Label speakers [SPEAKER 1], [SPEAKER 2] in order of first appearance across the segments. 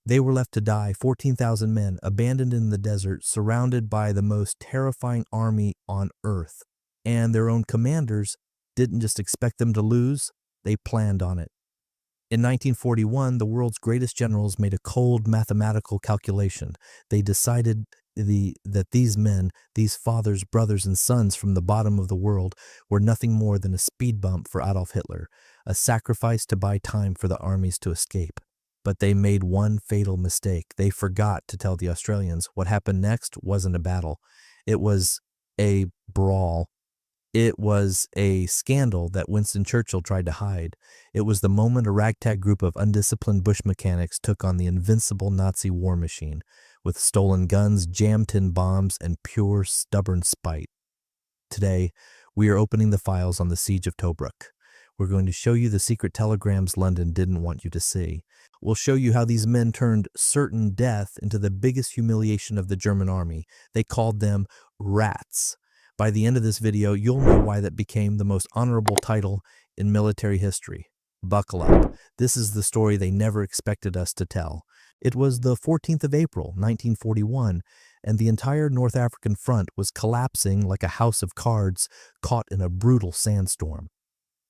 [SPEAKER 1] They were left to die, 14,000 men, abandoned in the desert, surrounded by the most terrifying army on earth. And their own commanders didn't just expect them to lose, they planned on it. In 1941, the world's greatest generals made a cold mathematical calculation. They decided that these men, these fathers, brothers, and sons from the bottom of the world, were nothing more than a speed bump for Adolf Hitler, a sacrifice to buy time for the armies to escape. But they made one fatal mistake. They forgot to tell the Australians what happened next wasn't a battle. It was a brawl. It was a scandal that Winston Churchill tried to hide. It was the moment a ragtag group of undisciplined bush mechanics took on the invincible Nazi war machine, with stolen guns, jam-tin bombs, and pure stubborn spite. Today, we are opening the files on the siege of Tobruk. We're going to show you the secret telegrams London didn't want you to see. We'll show you how these men turned certain death into the biggest humiliation of the German army. They called them rats. By the end of this video, you'll know why that became the most honorable title in military history. Buckle up. This is the story they never expected us to tell. It was the 14th of April, 1941, and the entire North African front was collapsing like a house of cards caught in a brutal sandstorm.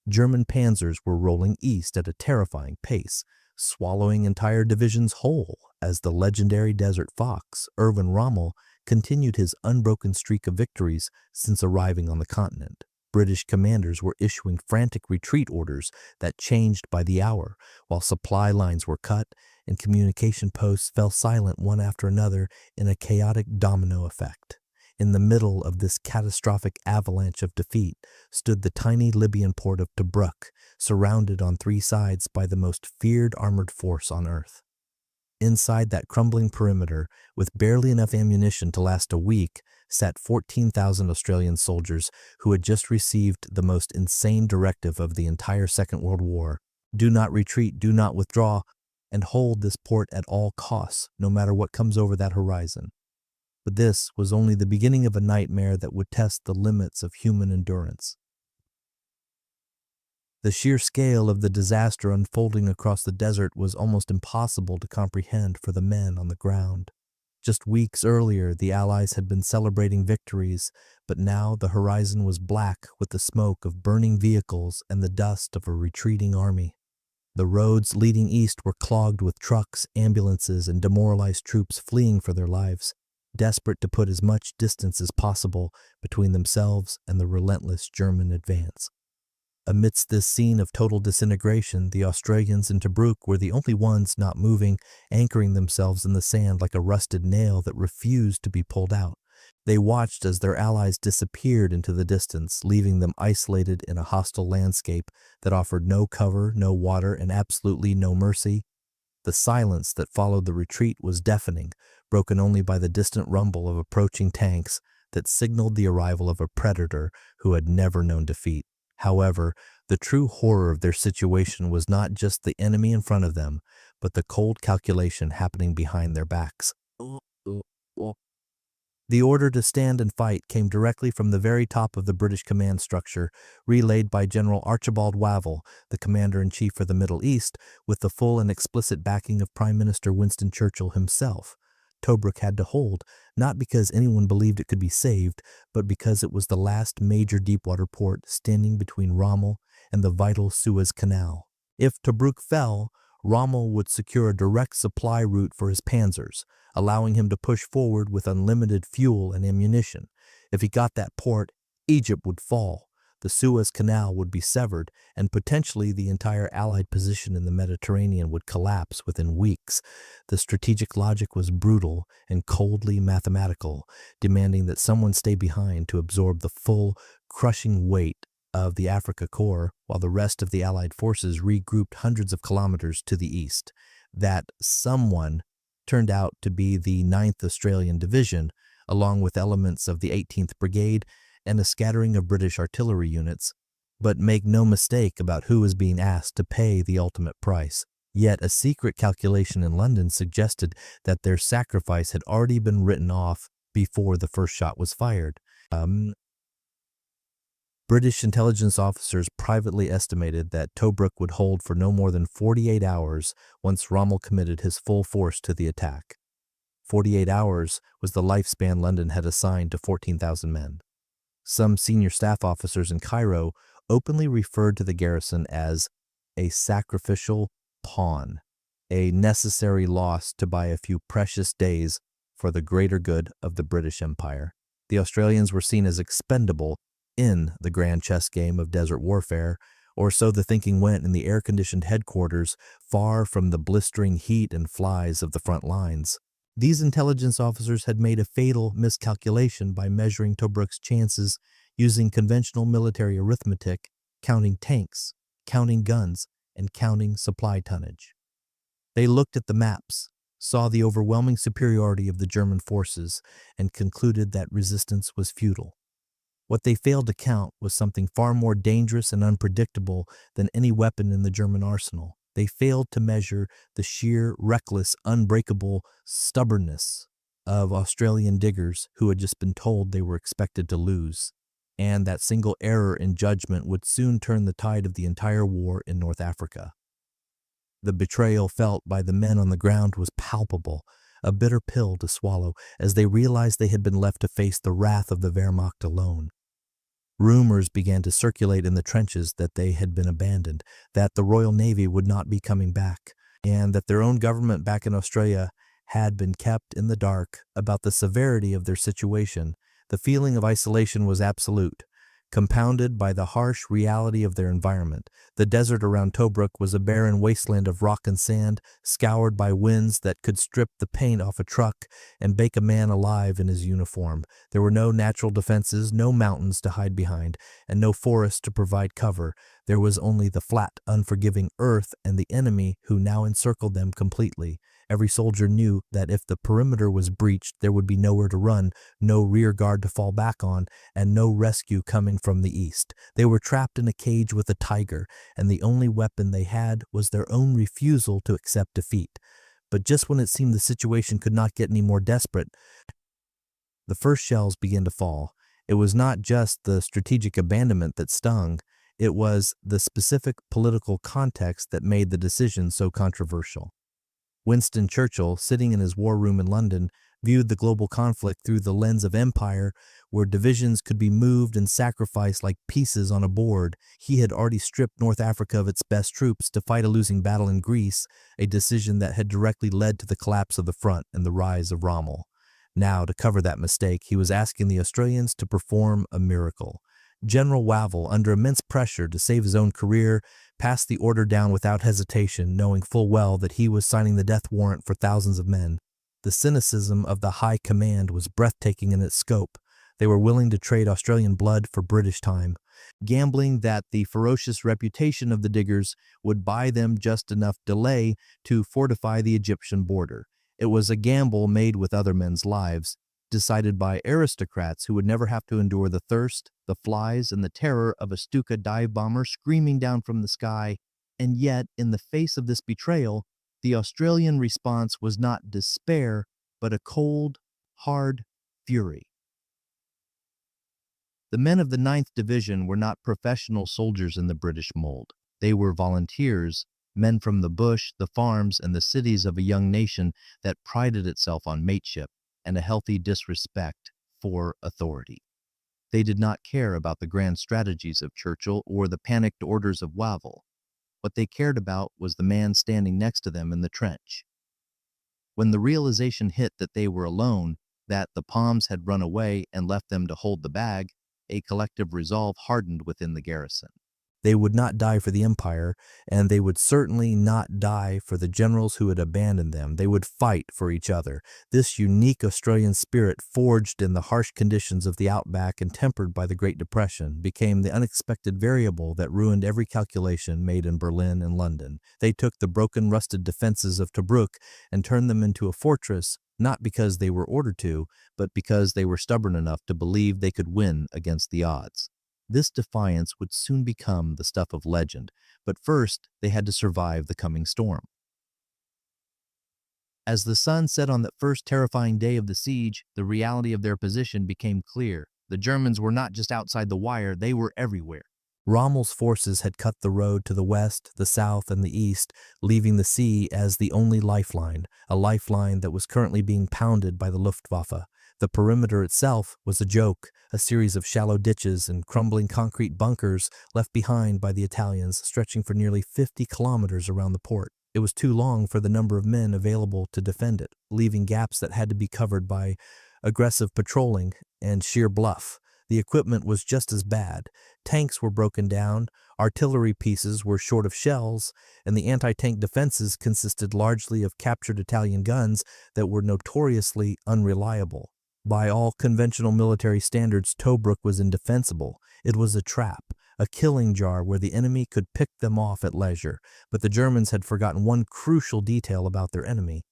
[SPEAKER 1] German panzers were rolling east at a terrifying pace, swallowing entire divisions whole as the legendary Desert Fox, Erwin Rommel, continued his unbroken streak of victories since arriving on the continent. British commanders were issuing frantic retreat orders that changed by the hour, while supply lines were cut and communication posts fell silent one after another in a chaotic domino effect. In the middle of this catastrophic avalanche of defeat stood the tiny Libyan port of Tobruk, surrounded on three sides by the most feared armored force on earth. Inside that crumbling perimeter, with barely enough ammunition to last a week, sat 14,000 Australian soldiers who had just received the most insane directive of the entire Second World War. Do not retreat, do not withdraw, and hold this port at all costs, no matter what comes over that horizon. But this was only the beginning of a nightmare that would test the limits of human endurance. The sheer scale of the disaster unfolding across the desert was almost impossible to comprehend for the men on the ground. Just weeks earlier, the Allies had been celebrating victories, but now the horizon was black with the smoke of burning vehicles and the dust of a retreating army. The roads leading east were clogged with trucks, ambulances, and demoralized troops fleeing for their lives, desperate to put as much distance as possible between themselves and the relentless German advance. Amidst this scene of total disintegration, the Australians in Tobruk were the only ones not moving, anchoring themselves in the sand like a rusted nail that refused to be pulled out. They watched as their allies disappeared into the distance, leaving them isolated in a hostile landscape that offered no cover, no water, and absolutely no mercy. The silence that followed the retreat was deafening, broken only by the distant rumble of approaching tanks that signaled the arrival of a predator who had never known defeat. However, the true horror of their situation was not just the enemy in front of them, but the cold calculation happening behind their backs. The order to stand and fight came directly from the very top of the British command structure, relayed by General Archibald Wavell, the Commander-in-Chief for the Middle East, with the full and explicit backing of Prime Minister Winston Churchill himself. Tobruk had to hold, not because anyone believed it could be saved, but because it was the last major deepwater port standing between Rommel and the vital Suez Canal. If Tobruk fell, Rommel would secure a direct supply route for his panzers, allowing him to push forward with unlimited fuel and ammunition. If he got that port, Egypt would fall. The Suez Canal would be severed, and potentially the entire Allied position in the Mediterranean would collapse within weeks. The strategic logic was brutal and coldly mathematical, demanding that someone stay behind to absorb the full, crushing weight of the Africa Corps, while the rest of the Allied forces regrouped hundreds of kilometers to the east. That someone turned out to be the 9th Australian Division, along with elements of the 18th Brigade and a scattering of British artillery units. But make no mistake about who was being asked to pay the ultimate price. Yet a secret calculation in London suggested that their sacrifice had already been written off before the first shot was fired. British intelligence officers privately estimated that Tobruk would hold for no more than 48 hours once Rommel committed his full force to the attack. 48 hours was the lifespan London had assigned to 14,000 men. Some senior staff officers in Cairo openly referred to the garrison as a sacrificial pawn, a necessary loss to buy a few precious days for the greater good of the British Empire. The Australians were seen as expendable in the grand chess game of desert warfare, or so the thinking went in the air-conditioned headquarters, far from the blistering heat and flies of the front lines. These intelligence officers had made a fatal miscalculation by measuring Tobruk's chances using conventional military arithmetic, counting tanks, counting guns, and counting supply tonnage. They looked at the maps, saw the overwhelming superiority of the German forces, and concluded that resistance was futile. What they failed to count was something far more dangerous and unpredictable than any weapon in the German arsenal. They failed to measure the sheer, reckless, unbreakable stubbornness of Australian diggers who had just been told they were expected to lose, and that single error in judgment would soon turn the tide of the entire war in North Africa. The betrayal felt by the men on the ground was palpable, a bitter pill to swallow as they realized they had been left to face the wrath of the Wehrmacht alone. Rumors began to circulate in the trenches that they had been abandoned, that the Royal Navy would not be coming back, and that their own government back in Australia had been kept in the dark about the severity of their situation. The feeling of isolation was absolute, compounded by the harsh reality of their environment. The desert around Tobruk was a barren wasteland of rock and sand, scoured by winds that could strip the paint off a truck and bake a man alive in his uniform. There were no natural defenses, no mountains to hide behind, and no forests to provide cover. There was only the flat, unforgiving earth and the enemy who now encircled them completely. Every soldier knew that if the perimeter was breached, there would be nowhere to run, no rear guard to fall back on, and no rescue coming from the east. They were trapped in a cage with a tiger, and the only weapon they had was their own refusal to accept defeat. But just when it seemed the situation could not get any more desperate, the first shells began to fall. It was not just the strategic abandonment that stung, it was the specific political context that made the decision so controversial. Winston Churchill, sitting in his war room in London, viewed the global conflict through the lens of empire, where divisions could be moved and sacrificed like pieces on a board. He had already stripped North Africa of its best troops to fight a losing battle in Greece, a decision that had directly led to the collapse of the front and the rise of Rommel. Now, to cover that mistake, he was asking the Australians to perform a miracle. General Wavell, under immense pressure to save his own career, passed the order down without hesitation, knowing full well that he was signing the death warrant for thousands of men. The cynicism of the high command was breathtaking in its scope. They were willing to trade Australian blood for British time, gambling that the ferocious reputation of the diggers would buy them just enough delay to fortify the Egyptian border. It was a gamble made with other men's lives, decided by aristocrats who would never have to endure the thirst, the flies, and the terror of a Stuka dive bomber screaming down from the sky. And yet, in the face of this betrayal, the Australian response was not despair, but a cold, hard fury. The men of the 9th Division were not professional soldiers in the British mold. They were volunteers, men from the bush, the farms, and the cities of a young nation that prided itself on mateship and a healthy disrespect for authority. They did not care about the grand strategies of Churchill or the panicked orders of Wavell. What they cared about was the man standing next to them in the trench. When the realization hit that they were alone, that the Palms had run away and left them to hold the bag, a collective resolve hardened within the garrison. They would not die for the empire, and they would certainly not die for the generals who had abandoned them. They would fight for each other. This unique Australian spirit, forged in the harsh conditions of the outback and tempered by the Great Depression, became the unexpected variable that ruined every calculation made in Berlin and London. They took the broken, rusted defenses of Tobruk and turned them into a fortress, not because they were ordered to, but because they were stubborn enough to believe they could win against the odds. This defiance would soon become the stuff of legend, but first they had to survive the coming storm. As the sun set on that first terrifying day of the siege, the reality of their position became clear.
[SPEAKER 2] The Germans were not just outside the wire, they were everywhere.
[SPEAKER 1] Rommel's forces had cut the road to the west, the south, and the east, leaving the sea as the only lifeline, a lifeline that was currently being pounded by the Luftwaffe. The perimeter itself was a joke, a series of shallow ditches and crumbling concrete bunkers left behind by the Italians, stretching for nearly 50 kilometers around the port. It was too long for the number of men available to defend it, leaving gaps that had to be covered by aggressive patrolling and sheer bluff. The equipment was just as bad. Tanks were broken down, artillery pieces were short of shells, and the anti-tank defenses consisted largely of captured Italian guns that were notoriously unreliable. By all conventional military standards, Tobruk was indefensible. It was a trap, a killing jar where the enemy could pick them off at leisure. But the Germans had forgotten one crucial detail about their enemy.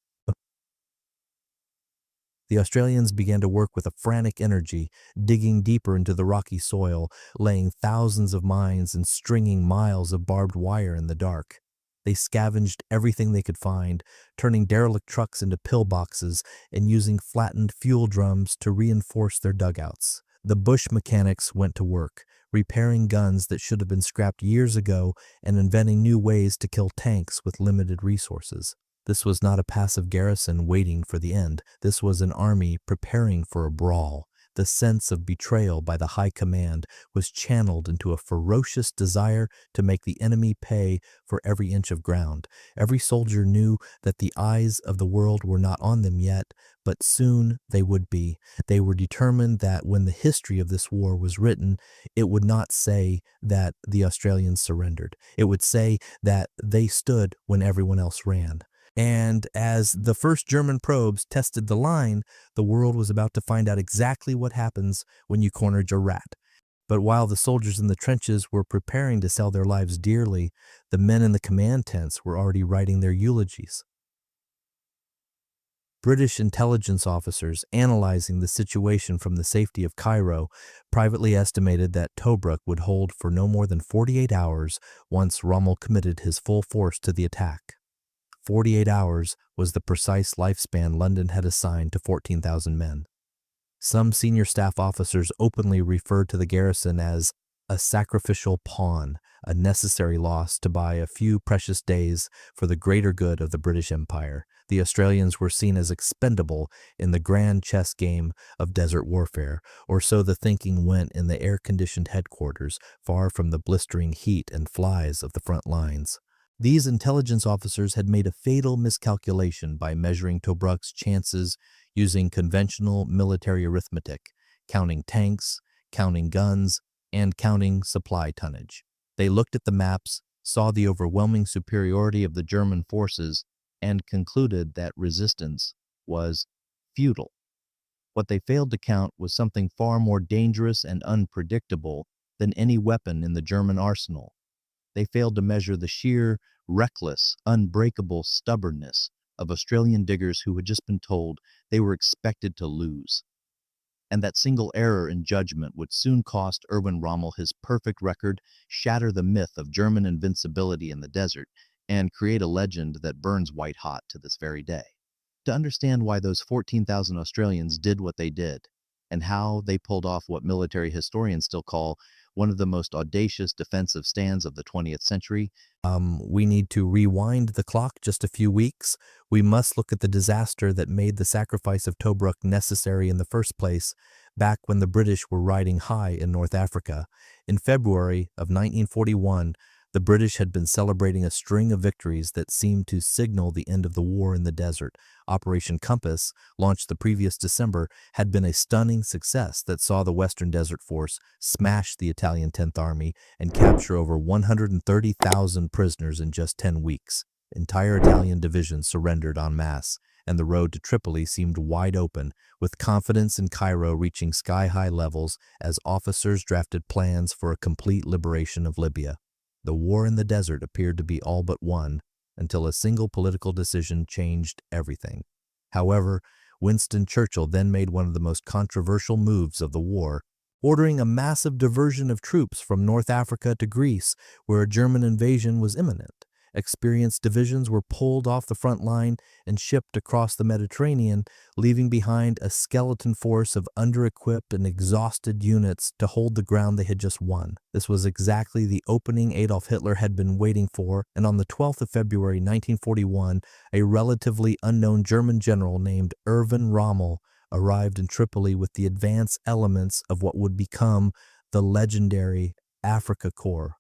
[SPEAKER 1] The Australians began to work with a frantic energy, digging deeper into the rocky soil, laying thousands of mines and stringing miles of barbed wire in the dark. They scavenged everything they could find, turning derelict trucks into pillboxes and using flattened fuel drums to reinforce their dugouts. The bush mechanics went to work, repairing guns that should have been scrapped years ago and inventing new ways to kill tanks with limited resources. This was not a passive garrison waiting for the end. This was an army preparing for a brawl. The sense of betrayal by the high command was channeled into a ferocious desire to make the enemy pay for every inch of ground. Every soldier knew that the eyes of the world were not on them yet, but soon they would be. They were determined that when the history of this war was written, it would not say that the Australians surrendered. It would say that they stood when everyone else ran. And as the first German probes tested the line, the world was about to find out exactly what happens when you cornered your rat. But while the soldiers in the trenches were preparing to sell their lives dearly, the men in the command tents were already writing their eulogies. British intelligence officers analyzing the situation from the safety of Cairo privately estimated that Tobruk would hold for no more than 48 hours once Rommel committed his full force to the attack. 48 hours was the precise lifespan London had assigned to 14,000 men. Some senior staff officers openly referred to the garrison as a sacrificial pawn, a necessary loss to buy a few precious days for the greater good of the British Empire. The Australians were seen as expendable in the grand chess game of desert warfare, or so the thinking went in the air-conditioned headquarters, far from the blistering heat and flies of the front lines. These intelligence officers had made a fatal miscalculation by measuring Tobruk's chances using conventional military arithmetic, counting tanks, counting guns, and counting supply tonnage. They looked at the maps, saw the overwhelming superiority of the German forces, and concluded that resistance was futile. What they failed to count was something far more dangerous and unpredictable than any weapon in the German arsenal. They failed to measure the sheer, reckless, unbreakable stubbornness of Australian diggers who had just been told they were expected to lose. And that single error in judgment would soon cost Erwin Rommel his perfect record, shatter the myth of German invincibility in the desert, and create a legend that burns white hot to this very day. To understand why those 14,000 Australians did what they did, and how they pulled off what military historians still call one of the most audacious defensive stands of the 20th century. We need to rewind the clock just a few weeks. We must look at the disaster that made the sacrifice of Tobruk necessary in the first place, back when the British were riding high in North Africa. In February of 1941, the British had been celebrating a string of victories that seemed to signal the end of the war in the desert. Operation Compass, launched the previous December, had been a stunning success that saw the Western Desert Force smash the Italian 10th Army and capture over 130,000 prisoners in just 10 weeks. Entire Italian divisions surrendered en masse, and the road to Tripoli seemed wide open, with confidence in Cairo reaching sky-high levels as officers drafted plans for a complete liberation of Libya. The war in the desert appeared to be all but won until a single political decision changed everything. However, Winston Churchill then made one of the most controversial moves of the war, ordering a massive diversion of troops from North Africa to Greece, where a German invasion was imminent. Experienced divisions were pulled off the front line and shipped across the Mediterranean, leaving behind a skeleton force of under-equipped and exhausted units to hold the ground they had just won. This was exactly the opening Adolf Hitler had been waiting for, and on the 12th of February 1941, a relatively unknown German general named Erwin Rommel arrived in Tripoli with the advance elements of what would become the legendary Afrika Korps.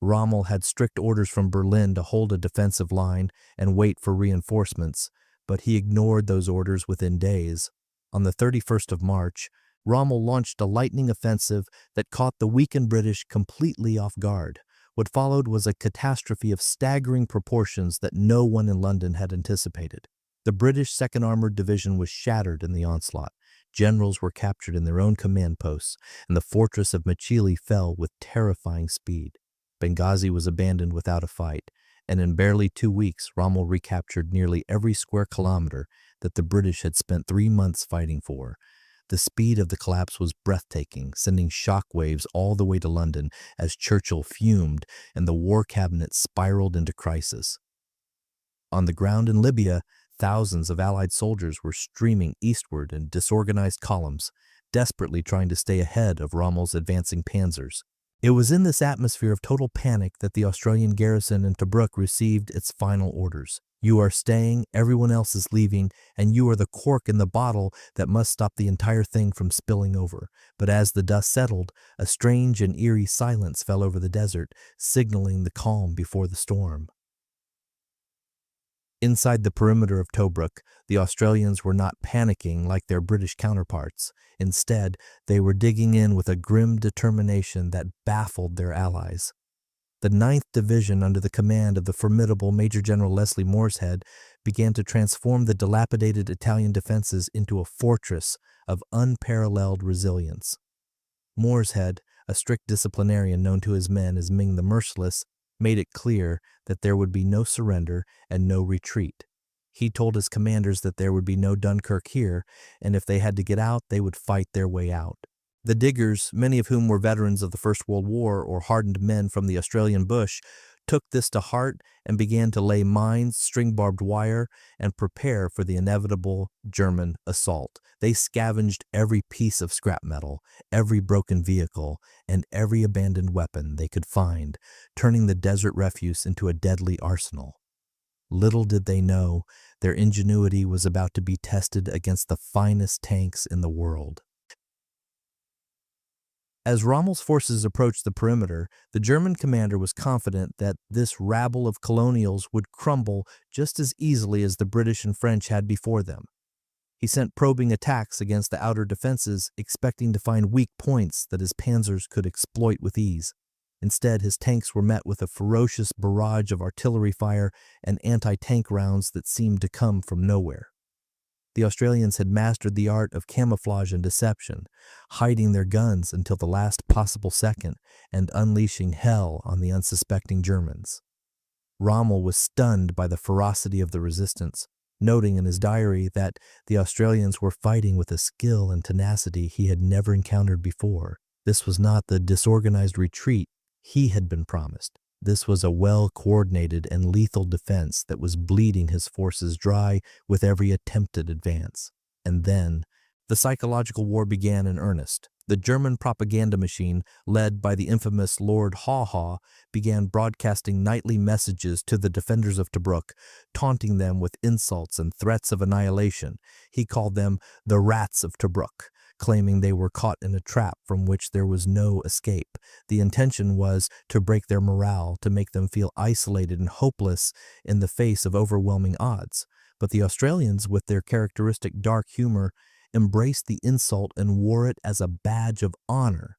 [SPEAKER 1] Rommel had strict orders from Berlin to hold a defensive line and wait for reinforcements, but he ignored those orders within days. On the 31st of March, Rommel launched a lightning offensive that caught the weakened British completely off guard. What followed was a catastrophe of staggering proportions that no one in London had anticipated. The British 2nd Armored Division was shattered in the onslaught. Generals were captured in their own command posts, and the fortress of Machili fell with terrifying speed. Benghazi was abandoned without a fight, and in barely 2 weeks, Rommel recaptured nearly every square kilometer that the British had spent 3 months fighting for. The speed of the collapse was breathtaking, sending shockwaves all the way to London as Churchill fumed and the war cabinet spiraled into crisis. On the ground in Libya, thousands of Allied soldiers were streaming eastward in disorganized columns, desperately trying to stay ahead of Rommel's advancing panzers. It was in this atmosphere of total panic that the Australian garrison in Tobruk received its final orders. You are staying, everyone else is leaving, and you are the cork in the bottle that must stop the entire thing from spilling over. But as the dust settled, a strange and eerie silence fell over the desert, signaling the calm before the storm. Inside the perimeter of Tobruk, the Australians were not panicking like their British counterparts. Instead, they were digging in with a grim determination that baffled their allies. The 9th Division, under the command of the formidable Major General Leslie Morshead, began to transform the dilapidated Italian defenses into a fortress of unparalleled resilience. Morshead, a strict disciplinarian known to his men as Ming the Merciless, made it clear that there would be no surrender and no retreat. He told his commanders that there would be no Dunkirk here, and if they had to get out, they would fight their way out. The diggers, many of whom were veterans of the First World War or hardened men from the Australian bush, took this to heart and began to lay mines, string barbed wire, and prepare for the inevitable German assault. They scavenged every piece of scrap metal, every broken vehicle, and every abandoned weapon they could find, turning the desert refuse into a deadly arsenal. Little did they know, their ingenuity was about to be tested against the finest tanks in the world. As Rommel's forces approached the perimeter, the German commander was confident that this rabble of colonials would crumble just as easily as the British and French had before them. He sent probing attacks against the outer defenses, expecting to find weak points that his panzers could exploit with ease. Instead, his tanks were met with a ferocious barrage of artillery fire and anti-tank rounds that seemed to come from nowhere. The Australians had mastered the art of camouflage and deception, hiding their guns until the last possible second and unleashing hell on the unsuspecting Germans. Rommel was stunned by the ferocity of the resistance, noting in his diary that the Australians were fighting with a skill and tenacity he had never encountered before. This was not the disorganized retreat he had been promised. This was a well-coordinated and lethal defense that was bleeding his forces dry with every attempted advance. And then, the psychological war began in earnest. The German propaganda machine, led by the infamous Lord Haw Haw, began broadcasting nightly messages to the defenders of Tobruk, taunting them with insults and threats of annihilation. He called them the Rats of Tobruk, claiming they were caught in a trap from which there was no escape. The intention was to break their morale, to make them feel isolated and hopeless in the face of overwhelming odds. But the Australians, with their characteristic dark humor, embraced the insult and wore it as a badge of honor.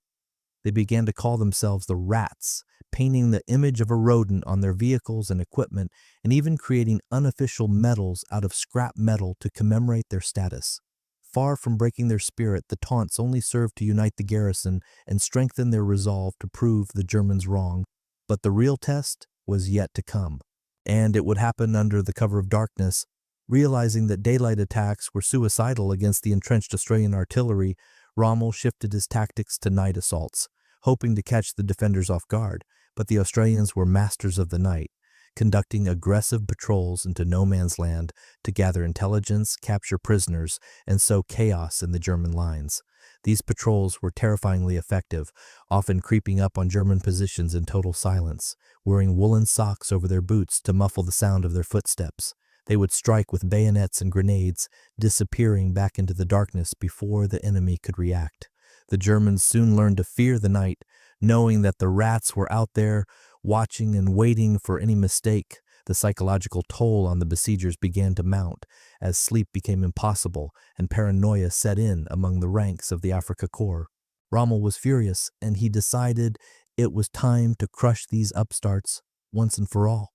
[SPEAKER 1] They began to call themselves the Rats, painting the image of a rodent on their vehicles and equipment, and even creating unofficial medals out of scrap metal to commemorate their status. Far from breaking their spirit, the taunts only served to unite the garrison and strengthen their resolve to prove the Germans wrong. But the real test was yet to come, and it would happen under the cover of darkness. Realizing that daylight attacks were suicidal against the entrenched Australian artillery, Rommel shifted his tactics to night assaults, hoping to catch the defenders off guard. But the Australians were masters of the night. conducting aggressive patrols into no man's land to gather intelligence, capture prisoners, and sow chaos in the German lines. These patrols were terrifyingly effective, often creeping up on German positions in total silence, wearing woolen socks over their boots to muffle the sound of their footsteps. They would strike with bayonets and grenades, disappearing back into the darkness before the enemy could react. The Germans soon learned to fear the night, knowing that the rats were out there, watching and waiting for any mistake. The psychological toll on the besiegers began to mount as sleep became impossible and paranoia set in among the ranks of the Afrika Korps. Rommel was furious, and he decided it was time to crush these upstarts once and for all.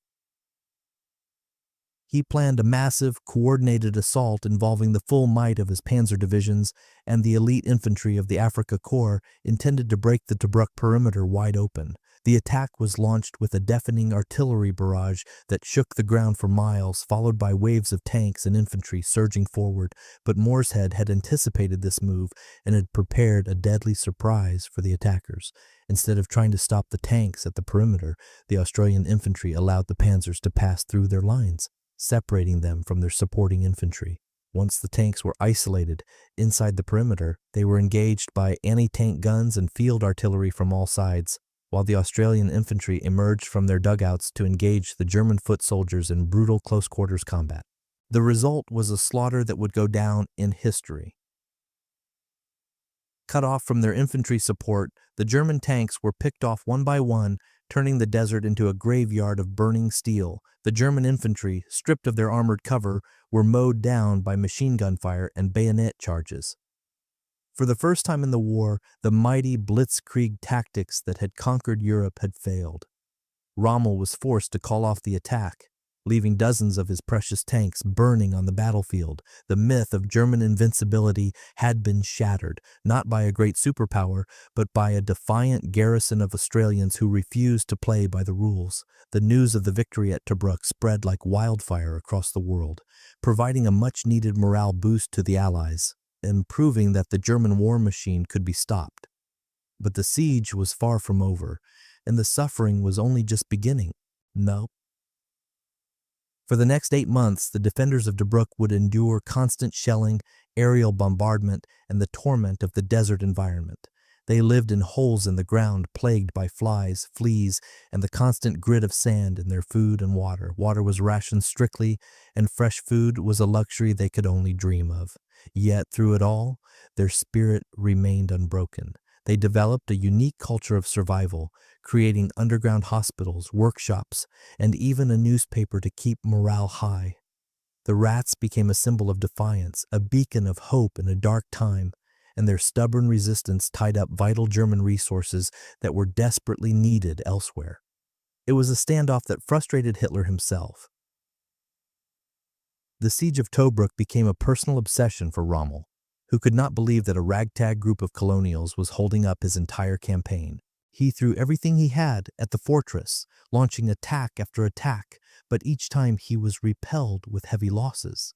[SPEAKER 1] He planned a massive, coordinated assault involving the full might of his panzer divisions and the elite infantry of the Afrika Korps, intended to break the Tobruk perimeter wide open. The attack was launched with a deafening artillery barrage that shook the ground for miles, followed by waves of tanks and infantry surging forward. But Morshead had anticipated this move and had prepared a deadly surprise for the attackers. Instead of trying to stop the tanks at the perimeter, the Australian infantry allowed the panzers to pass through their lines, separating them from their supporting infantry. Once the tanks were isolated inside the perimeter, they were engaged by anti-tank guns and field artillery from all sides, while the Australian infantry emerged from their dugouts to engage the German foot soldiers in brutal close-quarters combat. The result was a slaughter that would go down in history. Cut off from their infantry support, the German tanks were picked off one by one, turning the desert into a graveyard of burning steel. The German infantry, stripped of their armored cover, were mowed down by machine gun fire and bayonet charges. For the first time in the war, the mighty blitzkrieg tactics that had conquered Europe had failed. Rommel was forced to call off the attack, leaving dozens of his precious tanks burning on the battlefield. The myth of German invincibility had been shattered, not by a great superpower, but by a defiant garrison of Australians who refused to play by the rules. The news of the victory at Tobruk spread like wildfire across the world, providing a much-needed morale boost to the Allies and proving that the German war machine could be stopped. But the siege was far from over, and the suffering was only just beginning. No. For the next 8 months, the defenders of Tobruk would endure constant shelling, aerial bombardment, and the torment of the desert environment. They lived in holes in the ground, plagued by flies, fleas, and the constant grit of sand in their food and water. Water was rationed strictly, and fresh food was a luxury they could only dream of. Yet, through it all, their spirit remained unbroken. They developed a unique culture of survival, creating underground hospitals, workshops, and even a newspaper to keep morale high. The rats became a symbol of defiance, a beacon of hope in a dark time, and their stubborn resistance tied up vital German resources that were desperately needed elsewhere. It was a standoff that frustrated Hitler himself. The siege of Tobruk became a personal obsession for Rommel, who could not believe that a ragtag group of colonials was holding up his entire campaign. He threw everything he had at the fortress, launching attack after attack, but each time he was repelled with heavy losses.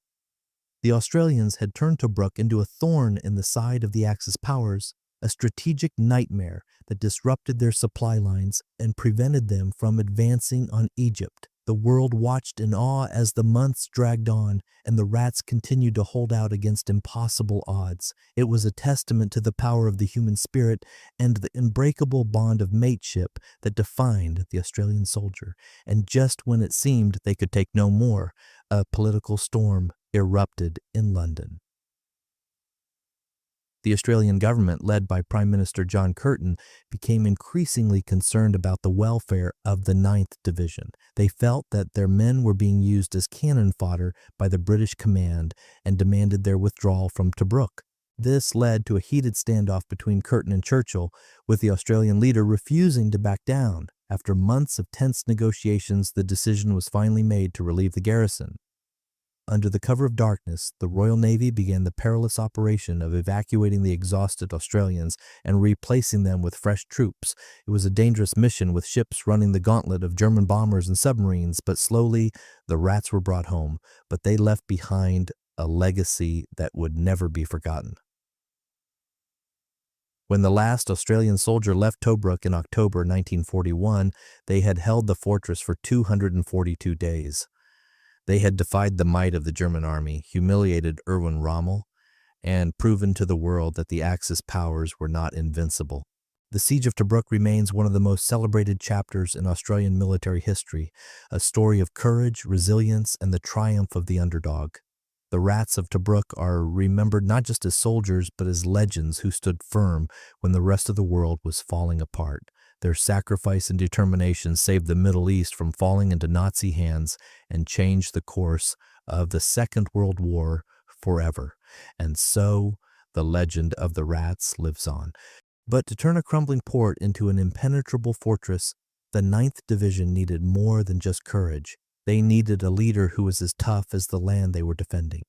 [SPEAKER 1] The Australians had turned Tobruk into a thorn in the side of the Axis powers, a strategic nightmare that disrupted their supply lines and prevented them from advancing on Egypt. The world watched in awe as the months dragged on and the rats continued to hold out against impossible odds. It was a testament to the power of the human spirit and the unbreakable bond of mateship that defined the Australian soldier. And just when it seemed they could take no more, a political storm erupted in London. The Australian government, led by Prime Minister John Curtin, became increasingly concerned about the welfare of the 9th Division. They felt that their men were being used as cannon fodder by the British command and demanded their withdrawal from Tobruk. This led to a heated standoff between Curtin and Churchill, with the Australian leader refusing to back down. After months of tense negotiations, the decision was finally made to relieve the garrison. Under the cover of darkness, the Royal Navy began the perilous operation of evacuating the exhausted Australians and replacing them with fresh troops. It was a dangerous mission, with ships running the gauntlet of German bombers and submarines, but slowly the rats were brought home, but they left behind a legacy that would never be forgotten. When the last Australian soldier left Tobruk in October 1941, they had held the fortress for 242 days. They had defied the might of the German army, humiliated Erwin Rommel, and proven to the world that the Axis powers were not invincible. The Siege of Tobruk remains one of the most celebrated chapters in Australian military history, a story of courage, resilience, and the triumph of the underdog. The Rats of Tobruk are remembered not just as soldiers, but as legends who stood firm when the rest of the world was falling apart. Their sacrifice and determination saved the Middle East from falling into Nazi hands and changed the course of the Second World War forever. And so, the legend of the Rats lives on. But to turn a crumbling port into an impenetrable fortress, the 9th Division needed more than just courage. They needed a leader who was as tough as the land they were defending.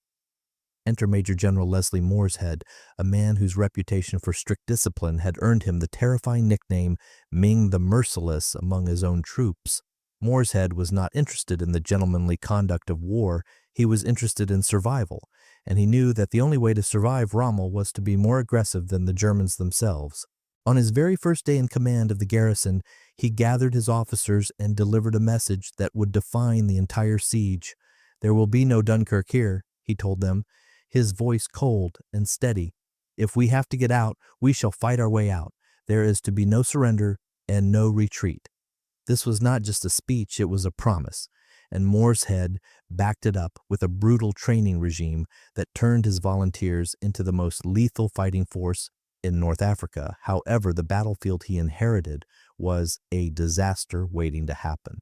[SPEAKER 1] Enter Major General Leslie Morshead, a man whose reputation for strict discipline had earned him the terrifying nickname Ming the Merciless among his own troops. Morshead was not interested in the gentlemanly conduct of war, he was interested in survival, and he knew that the only way to survive Rommel was to be more aggressive than the Germans themselves. On his very first day in command of the garrison, he gathered his officers and delivered a message that would define the entire siege. "There will be no Dunkirk here," he told them, his voice cold and steady. "If we have to get out, we shall fight our way out. There is to be no surrender and no retreat." This was not just a speech, it was a promise, and Morshead backed it up with a brutal training regime that turned his volunteers into the most lethal fighting force in North Africa. However, the battlefield he inherited was a disaster waiting to happen.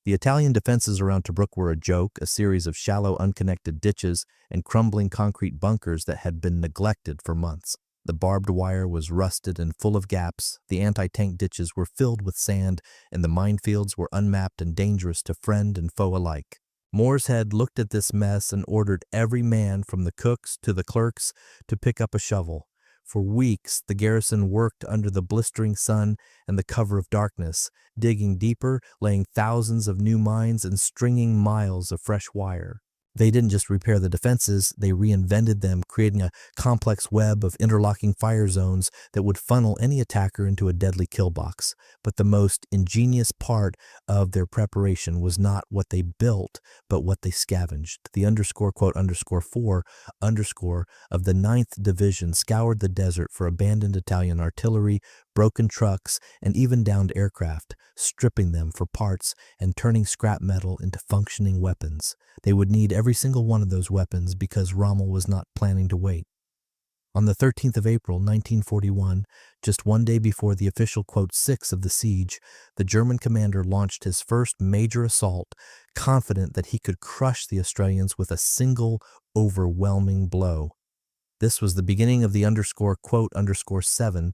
[SPEAKER 1] The Italian defenses around Tobruk were a joke, a series of shallow, unconnected ditches and crumbling concrete bunkers that had been neglected for months. The barbed wire was rusted and full of gaps, the anti-tank ditches were filled with sand, and the minefields were unmapped and dangerous to friend and foe alike. Morshead looked at this mess and ordered every man, from the cooks to the clerks, to pick up a shovel. For weeks, the garrison worked under the blistering sun and the cover of darkness, digging deeper, laying thousands of new mines, and stringing miles of fresh wire. They didn't just repair the defenses, they reinvented them, creating a complex web of interlocking fire zones that would funnel any attacker into a deadly kill box. But the most ingenious part of their preparation was not what they built, but what they scavenged. The _4 of the 9th Division scoured the desert for abandoned Italian artillery, broken trucks, and even downed aircraft, stripping them for parts and turning scrap metal into functioning weapons. They would need every single one of those weapons because Rommel was not planning to wait. On the 13th of April, 1941, just one day before the official _6 of the siege, the German commander launched his first major assault, confident that he could crush the Australians with a single, overwhelming blow. This was the beginning of the _7,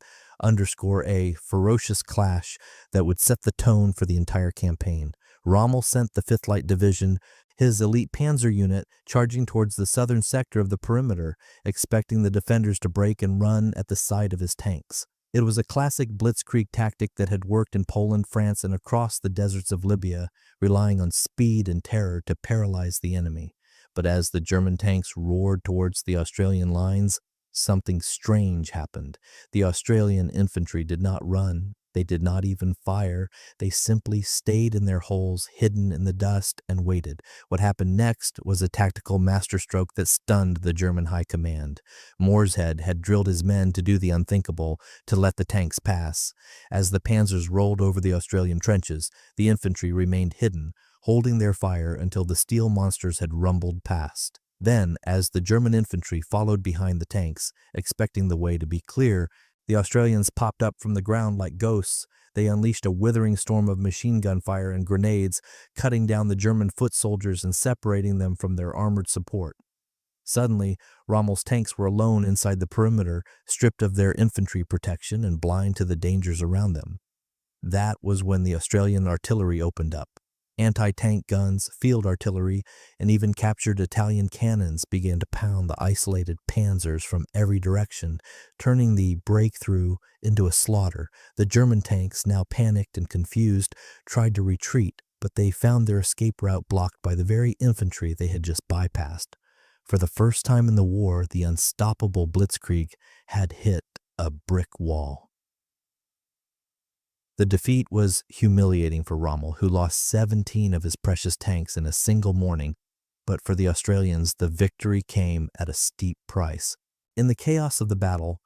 [SPEAKER 1] a ferocious clash that would set the tone for the entire campaign. Rommel sent the 5th Light Division, his elite panzer unit, charging towards the southern sector of the perimeter, expecting the defenders to break and run at the sight of his tanks. It was a classic blitzkrieg tactic that had worked in Poland, France, and across the deserts of Libya, relying on speed and terror to paralyze the enemy. But as the German tanks roared towards the Australian lines, something strange happened. The Australian infantry did not run. They did not even fire. They simply stayed in their holes, hidden in the dust, and waited. What happened next was a tactical masterstroke that stunned the German high command. Morshead had drilled his men to do the unthinkable, to let the tanks pass. As the panzers rolled over the Australian trenches, the infantry remained hidden, holding their fire until the steel monsters had rumbled past. Then, as the German infantry followed behind the tanks, expecting the way to be clear, the Australians popped up from the ground like ghosts. They unleashed a withering storm of machine gun fire and grenades, cutting down the German foot soldiers and separating them from their armored support. Suddenly, Rommel's tanks were alone inside the perimeter, stripped of their infantry protection and blind to the dangers around them. That was when the Australian artillery opened up. Anti-tank guns, field artillery, and even captured Italian cannons began to pound the isolated panzers from every direction, turning the breakthrough into a slaughter. The German tanks, now panicked and confused, tried to retreat, but they found their escape route blocked by the very infantry they had just bypassed. For the first time in the war, the unstoppable blitzkrieg had hit a brick wall. The defeat was humiliating for Rommel, who lost 17 of his precious tanks in a single morning, but for the Australians, the victory came at a steep price. In the chaos of the battle,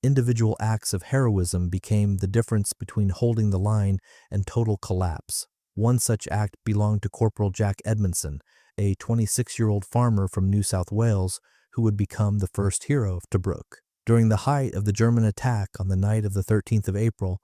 [SPEAKER 1] individual acts of heroism became the difference between holding the line and total collapse. One such act belonged to Corporal Jack Edmondson, a 26-year-old farmer from New South Wales who would become the first hero of Tobruk. During the height of the German attack on the night of the 13th of April,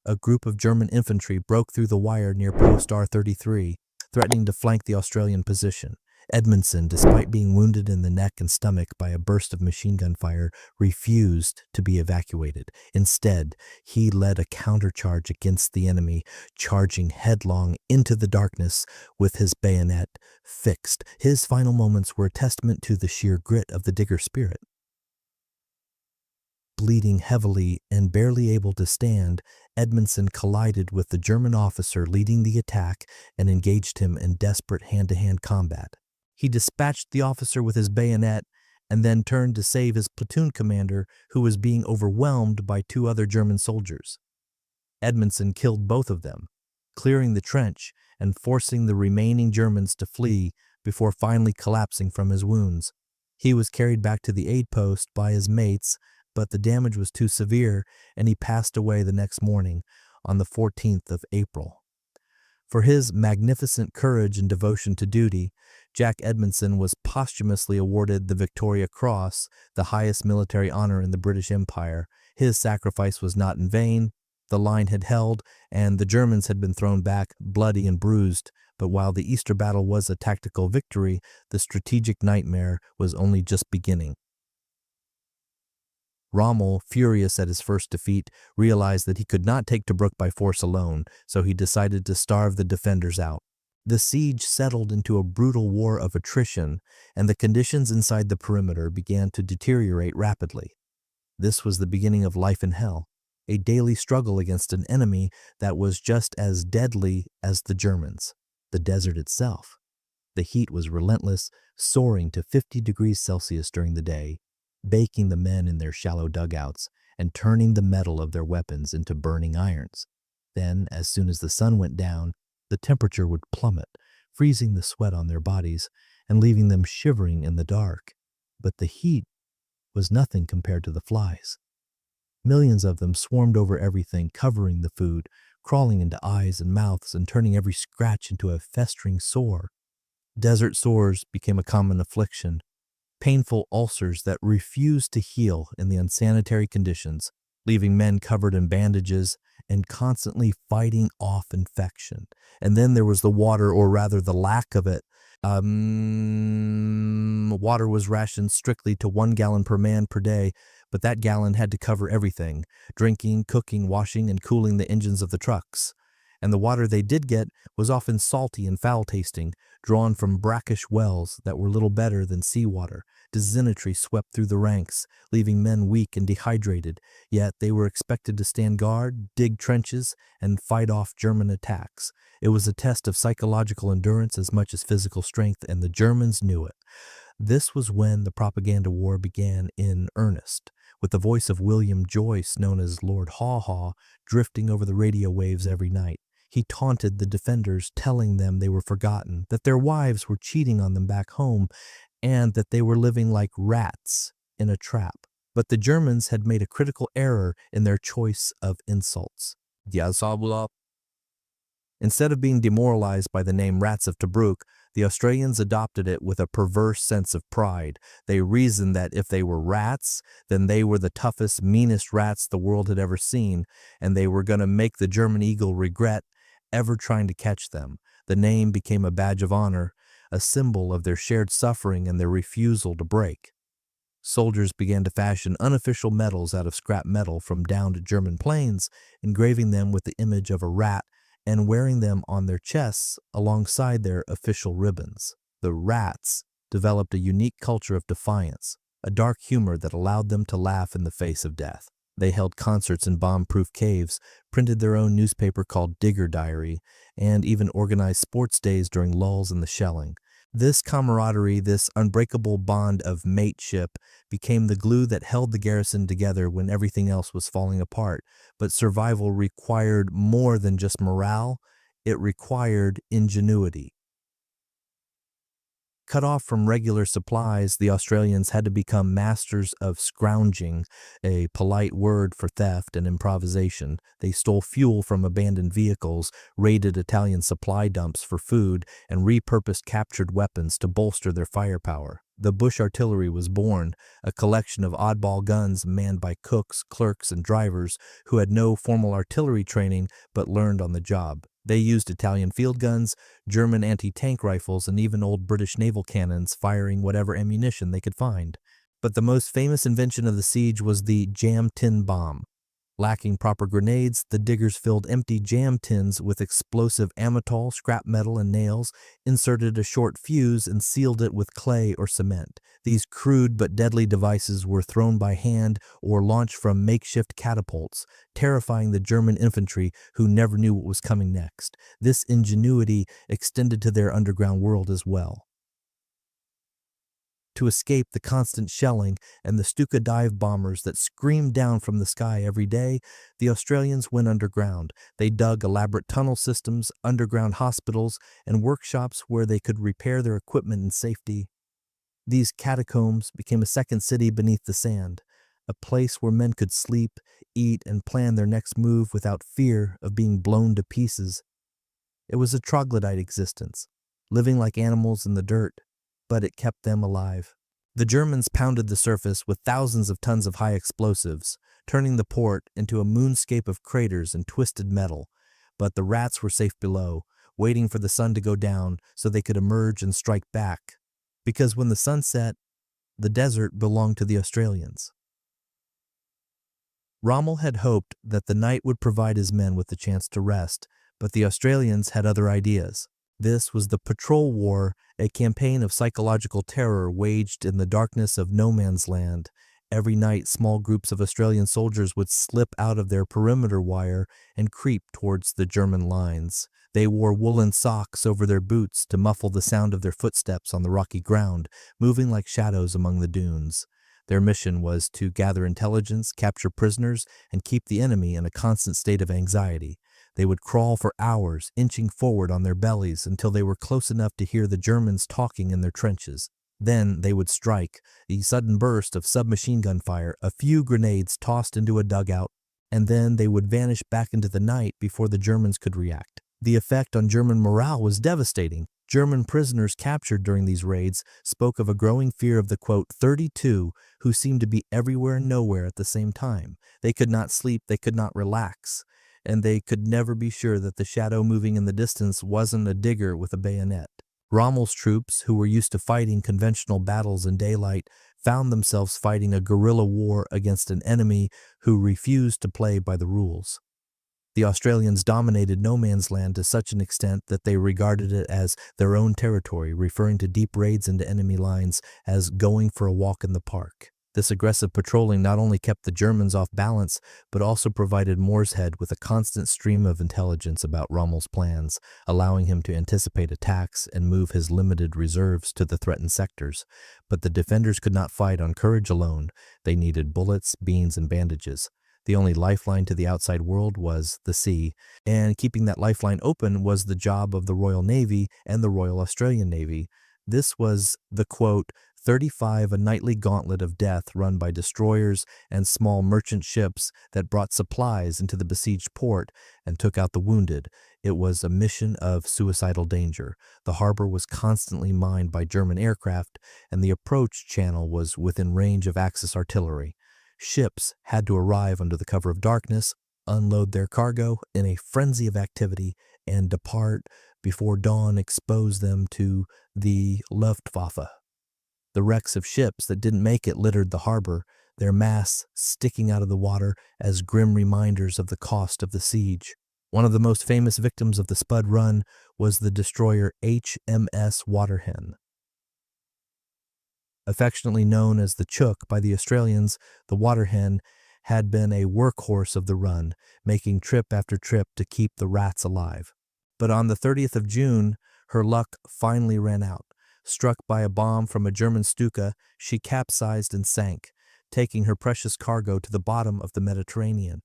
[SPEAKER 1] a group of German infantry broke through the wire near post R33, threatening to flank the Australian position. Edmondson, despite being wounded in the neck and stomach by a burst of machine gun fire, refused to be evacuated. Instead, he led a countercharge against the enemy, charging headlong into the darkness with his bayonet fixed. His final moments were a testament to the sheer grit of the digger spirit. Bleeding heavily and barely able to stand, Edmondson collided with the German officer leading the attack and engaged him in desperate hand-to-hand combat. He dispatched the officer with his bayonet and then turned to save his platoon commander, who was being overwhelmed by two other German soldiers. Edmondson killed both of them, clearing the trench and forcing the remaining Germans to flee before finally collapsing from his wounds. He was carried back to the aid post by his mates, but the damage was too severe and he passed away the next morning on the 14th of April. For his magnificent courage and devotion to duty, Jack Edmondson was posthumously awarded the Victoria Cross, the highest military honor in the British Empire. His sacrifice was not in vain. The line had held, and the Germans had been thrown back, bloody and bruised. But while the Easter battle was a tactical victory, the strategic nightmare was only just beginning. Rommel, furious at his first defeat, realized that he could not take Tobruk by force alone, so he decided to starve the defenders out. The siege settled into a brutal war of attrition, and the conditions inside the perimeter began to deteriorate rapidly. This was the beginning of life in hell, a daily struggle against an enemy that was just as deadly as the Germans, the desert itself. The heat was relentless, soaring to 50 degrees Celsius during the day, baking the men in their shallow dugouts and turning the metal of their weapons into burning irons. Then, as soon as the sun went down, the temperature would plummet, freezing the sweat on their bodies and leaving them shivering in the dark. But the heat was nothing compared to the flies. Millions of them swarmed over everything, covering the food, crawling into eyes and mouths and turning every scratch into a festering sore. Desert sores became a common affliction, painful ulcers that refused to heal in the unsanitary conditions, leaving men covered in bandages and constantly fighting off infection. And then there was the water, or rather the lack of it. Water was rationed strictly to 1 gallon per man per day, but that gallon had to cover everything: drinking, cooking, washing, and cooling the engines of the trucks. And the water they did get was often salty and foul-tasting, drawn from brackish wells that were little better than seawater. Dysentery swept through the ranks, leaving men weak and dehydrated, yet they were expected to stand guard, dig trenches, and fight off German attacks. It was a test of psychological endurance as much as physical strength, and the Germans knew it. This was when the propaganda war began in earnest, with the voice of William Joyce, known as Lord Haw Haw, drifting over the radio waves every night. He taunted the defenders, telling them they were forgotten, that their wives were cheating on them back home, and that they were living like rats in a trap. But the Germans had made a critical error in their choice of insults. Instead of being demoralized by the name Rats of Tobruk, the Australians adopted it with a perverse sense of pride. They reasoned that if they were rats, then they were the toughest, meanest rats the world had ever seen, and they were going to make the German eagle regret ever trying to catch them. The name became a badge of honor, a symbol of their shared suffering and their refusal to break. Soldiers began to fashion unofficial medals out of scrap metal from downed German planes, engraving them with the image of a rat and wearing them on their chests alongside their official ribbons. The rats developed a unique culture of defiance, a dark humor that allowed them to laugh in the face of death. They held concerts in bomb-proof caves, printed their own newspaper called Digger Diary, and even organized sports days during lulls in the shelling. This camaraderie, this unbreakable bond of mateship, became the glue that held the garrison together when everything else was falling apart. But survival required more than just morale, it required ingenuity. Cut off from regular supplies, the Australians had to become masters of scrounging, a polite word for theft and improvisation. They stole fuel from abandoned vehicles, raided Italian supply dumps for food, and repurposed captured weapons to bolster their firepower. The bush artillery was born, a collection of oddball guns manned by cooks, clerks, and drivers who had no formal artillery training but learned on the job. They used Italian field guns, German anti-tank rifles, and even old British naval cannons, firing whatever ammunition they could find. But the most famous invention of the siege was the jam tin bomb. Lacking proper grenades, the diggers filled empty jam tins with explosive amytal, scrap metal, and nails, inserted a short fuse, and sealed it with clay or cement. These crude but deadly devices were thrown by hand or launched from makeshift catapults, terrifying the German infantry who never knew what was coming next. This ingenuity extended to their underground world as well. To escape the constant shelling and the Stuka dive bombers that screamed down from the sky every day, the Australians went underground. They dug elaborate tunnel systems, underground hospitals, and workshops where they could repair their equipment in safety. These catacombs became a second city beneath the sand, a place where men could sleep, eat, and plan their next move without fear of being blown to pieces. It was a troglodyte existence, living like animals in the dirt, but it kept them alive. The Germans pounded the surface with thousands of tons of high explosives, turning the port into a moonscape of craters and twisted metal. But the rats were safe below, waiting for the sun to go down so they could emerge and strike back. Because when the sun set, the desert belonged to the Australians. Rommel had hoped that the night would provide his men with the chance to rest, but the Australians had other ideas. This was the Patrol War, a campaign of psychological terror waged in the darkness of no man's land. Every night, small groups of Australian soldiers would slip out of their perimeter wire and creep towards the German lines. They wore woolen socks over their boots to muffle the sound of their footsteps on the rocky ground, moving like shadows among the dunes. Their mission was to gather intelligence, capture prisoners, and keep the enemy in a constant state of anxiety. They would crawl for hours, inching forward on their bellies until they were close enough to hear the Germans talking in their trenches. Then they would strike, a sudden burst of submachine gun fire, a few grenades tossed into a dugout, and then they would vanish back into the night before the Germans could react. The effect on German morale was devastating. German prisoners captured during these raids spoke of a growing fear of the, quote, 32 who seemed to be everywhere and nowhere at the same time. They could not sleep, they could not relax, and they could never be sure that the shadow moving in the distance wasn't a digger with a bayonet. Rommel's troops, who were used to fighting conventional battles in daylight, found themselves fighting a guerrilla war against an enemy who refused to play by the rules. The Australians dominated no man's land to such an extent that they regarded it as their own territory, referring to deep raids into enemy lines as going for a walk in the park. This aggressive patrolling not only kept the Germans off balance, but also provided Mooreshead with a constant stream of intelligence about Rommel's plans, allowing him to anticipate attacks and move his limited reserves to the threatened sectors. But the defenders could not fight on courage alone. They needed bullets, beans, and bandages. The only lifeline to the outside world was the sea, and keeping that lifeline open was the job of the Royal Navy and the Royal Australian Navy. This was the, quote, 35, a nightly gauntlet of death run by destroyers and small merchant ships that brought supplies into the besieged port and took out the wounded. It was a mission of suicidal danger. The harbor was constantly mined by German aircraft, and the approach channel was within range of Axis artillery. Ships had to arrive under the cover of darkness, unload their cargo in a frenzy of activity, and depart before dawn exposed them to the Luftwaffe. The wrecks of ships that didn't make it littered the harbor, their masts sticking out of the water as grim reminders of the cost of the siege. One of the most famous victims of the Spud Run was the destroyer HMS Waterhen. Affectionately known as the Chook by the Australians, the Waterhen had been a workhorse of the run, making trip after trip to keep the rats alive. But on the 30th of June, her luck finally ran out. Struck by a bomb from a German Stuka, she capsized and sank, taking her precious cargo to the bottom of the Mediterranean.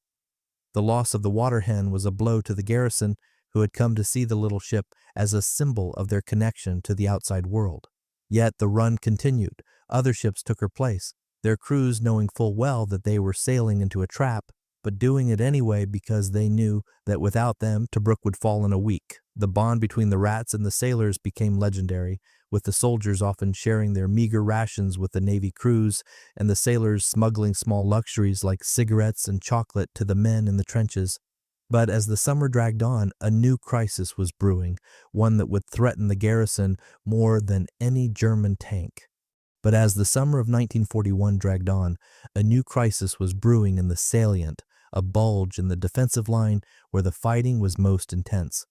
[SPEAKER 1] The loss of the Waterhen was a blow to the garrison, who had come to see the little ship as a symbol of their connection to the outside world. Yet the run continued. Other ships took her place, their crews knowing full well that they were sailing into a trap, but doing it anyway because they knew that without them, Tobruk would fall in a week. The bond between the rats and the sailors became legendary, with the soldiers often sharing their meager rations with the Navy crews, and the sailors smuggling small luxuries like cigarettes and chocolate to the men in the trenches. But as the summer dragged on, a new crisis was brewing, one that would threaten the garrison more than any German tank. But as the summer of 1941 dragged on, a new crisis was brewing in the salient, a bulge in the defensive line where the fighting was most intense.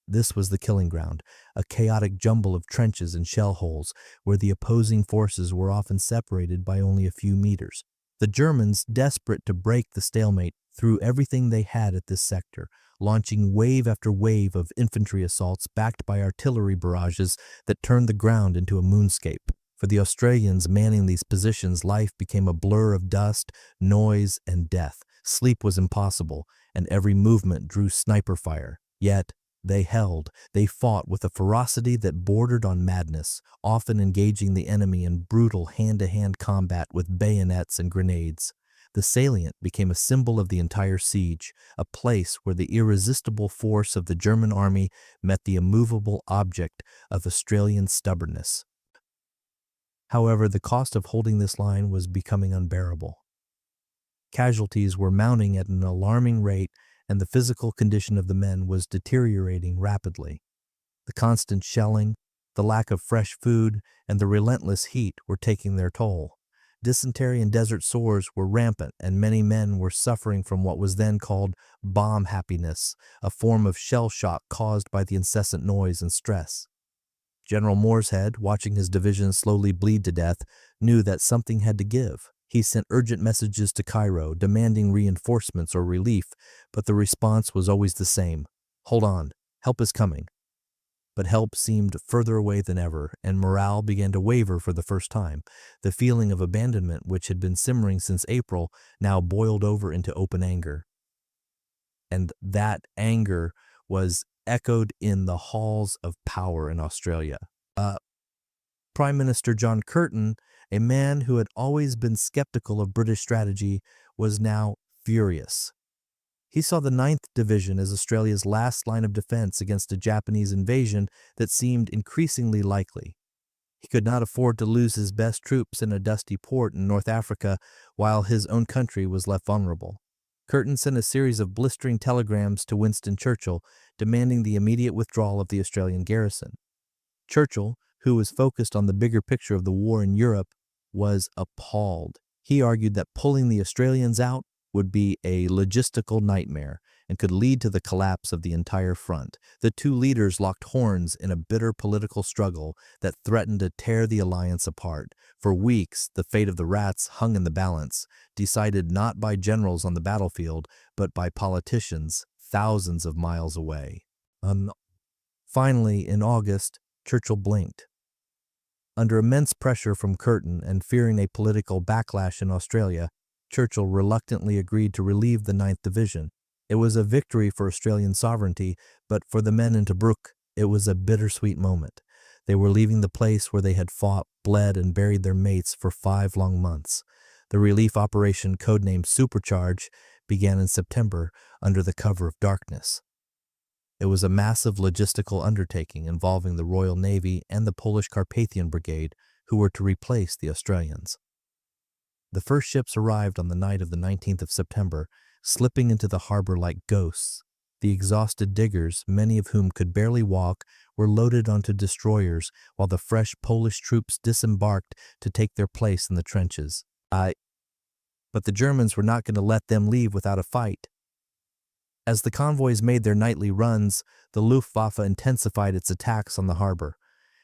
[SPEAKER 1] This was the killing ground, a chaotic jumble of trenches and shell holes where the opposing forces were often separated by only a few meters. The Germans, desperate to break the stalemate, threw everything they had at this sector, launching wave after wave of infantry assaults backed by artillery barrages that turned the ground into a moonscape. For the Australians manning these positions, life became a blur of dust, noise, and death. Sleep was impossible, and every movement drew sniper fire. Yet, they held. They fought with a ferocity that bordered on madness, often engaging the enemy in brutal hand-to-hand combat with bayonets and grenades. The salient became a symbol of the entire siege, a place where the irresistible force of the German army met the immovable object of Australian stubbornness. However, the cost of holding this line was becoming unbearable. Casualties were mounting at an alarming rate, and the physical condition of the men was deteriorating rapidly. The constant shelling, the lack of fresh food, and the relentless heat were taking their toll. Dysentery and desert sores were rampant, and many men were suffering from what was then called bomb happiness, a form of shell shock caused by the incessant noise and stress. General Morshead, watching his division slowly bleed to death, knew that something had to give. He sent urgent messages to Cairo, demanding reinforcements or relief, but the response was always the same: "Hold on, help is coming." But help seemed further away than ever, and morale began to waver for the first time. The feeling of abandonment, which had been simmering since April, now boiled over into open anger. And that anger was echoed in the halls of power in Australia. Prime Minister John Curtin, a man who had always been skeptical of British strategy, was now furious. He saw the 9th Division as Australia's last line of defense against a Japanese invasion that seemed increasingly likely. He could not afford to lose his best troops in a dusty port in North Africa while his own country was left vulnerable. Curtin sent a series of blistering telegrams to Winston Churchill demanding the immediate withdrawal of the Australian garrison. Churchill, who was focused on the bigger picture of the war in Europe, was appalled. He argued that pulling the Australians out would be a logistical nightmare and could lead to the collapse of the entire front. The two leaders locked horns in a bitter political struggle that threatened to tear the alliance apart. For weeks, the fate of the rats hung in the balance, decided not by generals on the battlefield, but by politicians thousands of miles away. Finally, in August, Churchill blinked. Under immense pressure from Curtin and fearing a political backlash in Australia, Churchill reluctantly agreed to relieve the 9th Division. It was a victory for Australian sovereignty, but for the men in Tobruk, it was a bittersweet moment. They were leaving the place where they had fought, bled, and buried their mates for 5 long months. The relief operation, codenamed Supercharge, began in September under the cover of darkness. It was a massive logistical undertaking involving the Royal Navy and the Polish Carpathian Brigade, who were to replace the Australians. The first ships arrived on the night of the 19th of September, slipping into the harbor like ghosts. The exhausted diggers, many of whom could barely walk, were loaded onto destroyers, while the fresh Polish troops disembarked to take their place in the trenches. But the Germans were not going to let them leave without a fight. As the convoys made their nightly runs, the Luftwaffe intensified its attacks on the harbor.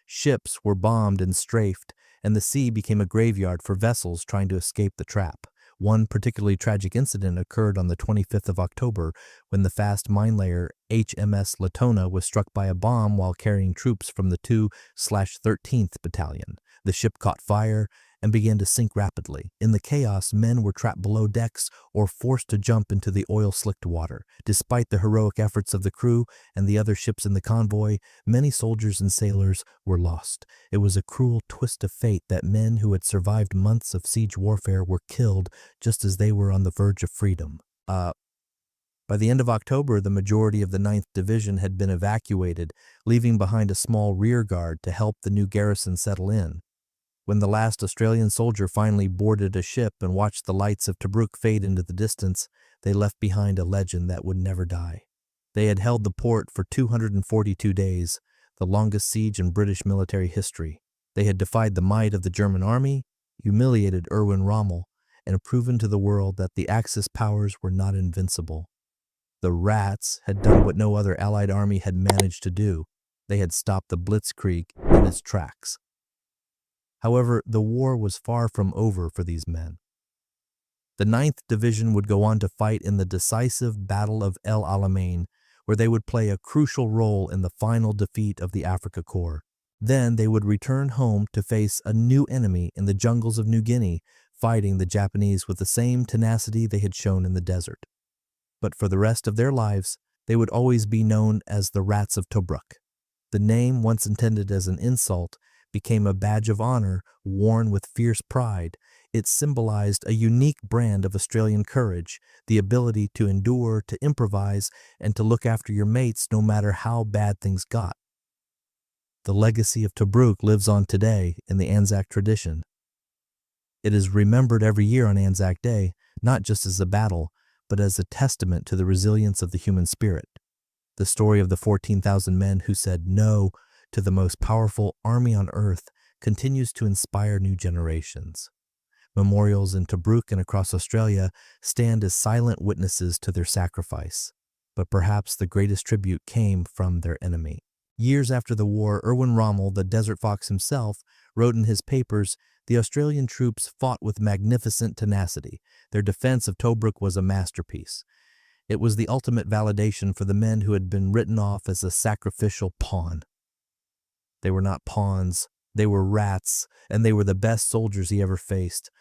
[SPEAKER 1] Ships were bombed and strafed, and the sea became a graveyard for vessels trying to escape the trap. One particularly tragic incident occurred on the 25th of October when the fast mine layer HMS Latona was struck by a bomb while carrying troops from the 2/13th Battalion. The ship caught fire and began to sink rapidly. In the chaos, men were trapped below decks or forced to jump into the oil-slicked water. Despite the heroic efforts of the crew and the other ships in the convoy, many soldiers and sailors were lost. It was a cruel twist of fate that men who had survived months of siege warfare were killed just as they were on the verge of freedom. By the end of October, the majority of the 9th Division had been evacuated, leaving behind a small rear guard to help the new garrison settle in. When the last Australian soldier finally boarded a ship and watched the lights of Tobruk fade into the distance, they left behind a legend that would never die. They had held the port for 242 days, the longest siege in British military history. They had defied the might of the German army, humiliated Erwin Rommel, and proven to the world that the Axis powers were not invincible. The Rats had done what no other Allied army had managed to do. They had stopped the blitzkrieg in its tracks. However, the war was far from over for these men. The 9th Division would go on to fight in the decisive Battle of El Alamein, where they would play a crucial role in the final defeat of the Afrika Korps. Then they would return home to face a new enemy in the jungles of New Guinea, fighting the Japanese with the same tenacity they had shown in the desert. But for the rest of their lives, they would always be known as the Rats of Tobruk. The name, once intended as an insult, became a badge of honor worn with fierce pride. It symbolized a unique brand of Australian courage, the ability to endure, to improvise, and to look after your mates no matter how bad things got. The legacy of Tobruk lives on today in the ANZAC tradition. It is remembered every year on ANZAC Day, not just as a battle, but as a testament to the resilience of the human spirit. The story of the 14,000 men who said no to the most powerful army on earth continues to inspire new generations. Memorials in Tobruk and across Australia stand as silent witnesses to their sacrifice, but perhaps the greatest tribute came from their enemy. Years after the war, Erwin Rommel, the Desert Fox himself, wrote in his papers, "The Australian troops fought with magnificent tenacity. Their defense of Tobruk was a masterpiece. It was the ultimate validation for the men who had been written off as a sacrificial pawn. They were not pawns, they were rats, and they were the best soldiers he ever faced.